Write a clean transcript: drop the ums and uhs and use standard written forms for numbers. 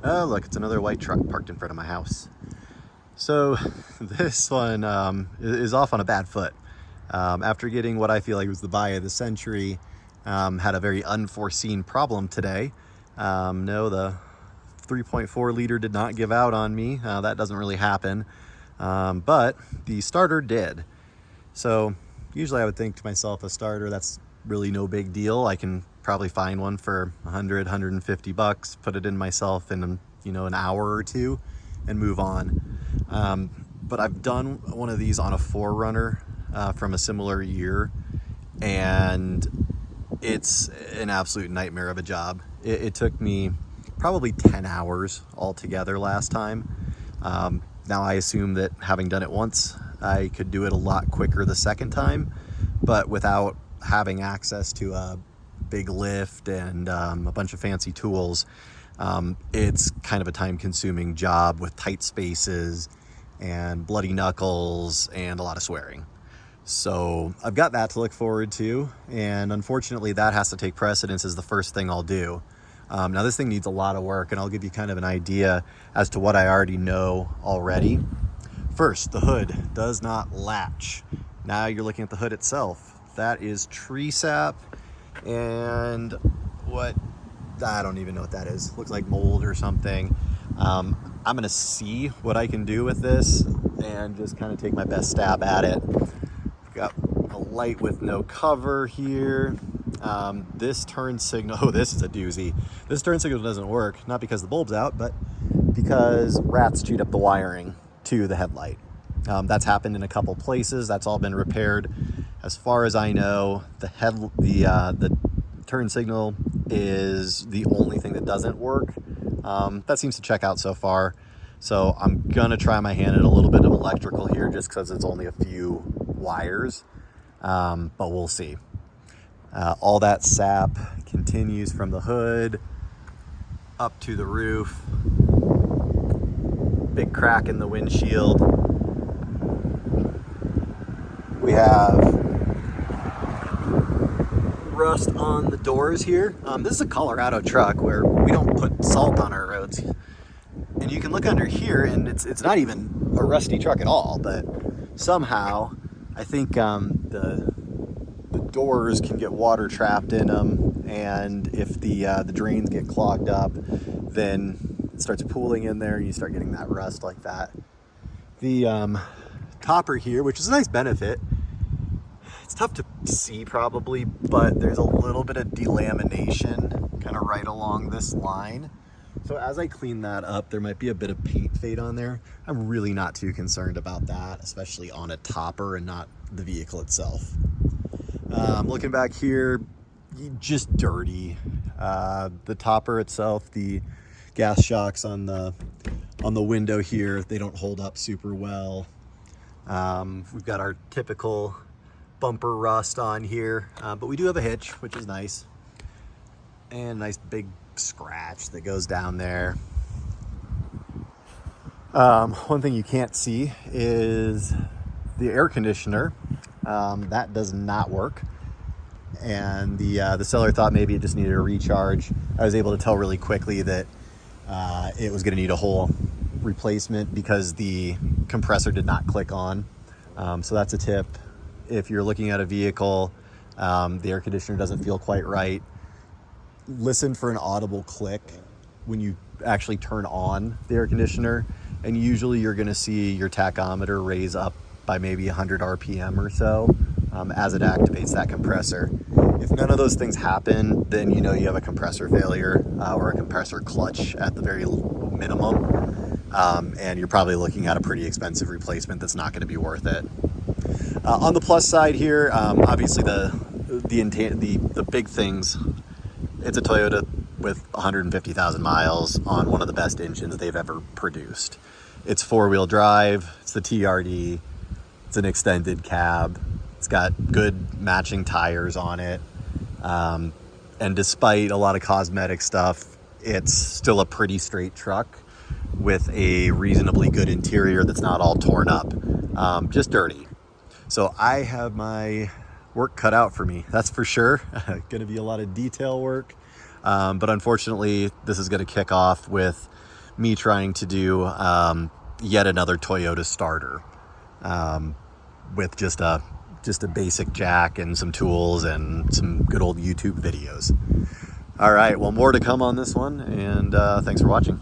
Oh, look, it's another white truck parked in front of my house. So this one is off on a bad foot. After getting what I feel like was the buy of the century, had a very unforeseen problem today. No, the 3.4 liter did not give out on me. That doesn't really happen. But the starter did. So usually I would think to myself, a starter, that's really no big deal. I can probably find one for 100, 150 bucks, put it in myself in, an hour or two and move on. But I've done one of these on a 4Runner from a similar year, and it's an absolute nightmare of a job. It took me probably 10 hours altogether last time. Now I assume that having done it once, I could do it a lot quicker the second time, but without having access to a big lift and a bunch of fancy tools, it's kind of a time-consuming job with tight spaces and bloody knuckles and a lot of swearing. So I've got that to look forward to, and unfortunately that has to take precedence as the first thing I'll do. Now this thing needs a lot of work, and I'll give you kind of an idea as to what I already know already. First, the hood does not latch. Now you're looking at the hood itself. That is tree sap and I don't even know what that is. Looks like mold or something. I'm gonna see what I can do with this and just kind of take my best stab at it. We've got a light with no cover here. This turn signal, oh, this is a doozy. This turn signal doesn't work, not because the bulb's out, but because rats chewed up the wiring to the headlight. That's happened in a couple places. That's all been repaired. As far as I know, the turn signal is the only thing that doesn't work. That seems to check out so far. So I'm gonna try my hand at a little bit of electrical here just because it's only a few wires, but we'll see. All that sap continues from the hood up to the roof. Big crack in the windshield. We have rust on the doors here. This is a Colorado truck where we don't put salt on our roads. And you can look under here and it's not even a rusty truck at all, but somehow I think the doors can get water trapped in them, and if the drains get clogged up, then it starts pooling in there and you start getting that rust like that. The topper here, which is a nice benefit, it's tough to see probably, but there's a little bit of delamination kind of right along this line. So as I clean that up, there might be a bit of paint fade on there. I'm really not too concerned about that, especially on a topper and not the vehicle itself. Looking back here, just dirty. The topper itself, the gas shocks on the window here, they don't hold up super well. We've got our typical bumper rust on here, but we do have a hitch, which is nice. And a nice big scratch that goes down there. One thing you can't see is the air conditioner. That does not work. And the seller thought maybe it just needed a recharge. I was able to tell really quickly that it was going to need a whole replacement because the compressor did not click on. So that's a tip. If you're looking at a vehicle, the air conditioner doesn't feel quite right, listen for an audible click when you actually turn on the air conditioner, and usually you're going to see your tachometer raise up by maybe 100 RPM or so as it activates that compressor. If none of those things happen, then you know you have a compressor failure or a compressor clutch at the very minimum, and you're probably looking at a pretty expensive replacement that's not going to be worth it. On the plus side here, obviously the big things. It's a Toyota with 150,000 miles on one of the best engines they've ever produced. It's 4-wheel drive, it's the TRD, it's an extended cab, it's got good matching tires on it, and despite a lot of cosmetic stuff, it's still a pretty straight truck with a reasonably good interior that's not all torn up, just dirty. So I have my work cut out for me, that's for sure. Gonna be a lot of detail work, but unfortunately this is gonna kick off with me trying to do yet another Toyota starter with just a basic jack and some tools and some good old YouTube videos. All right, well, more to come on this one, and thanks for watching.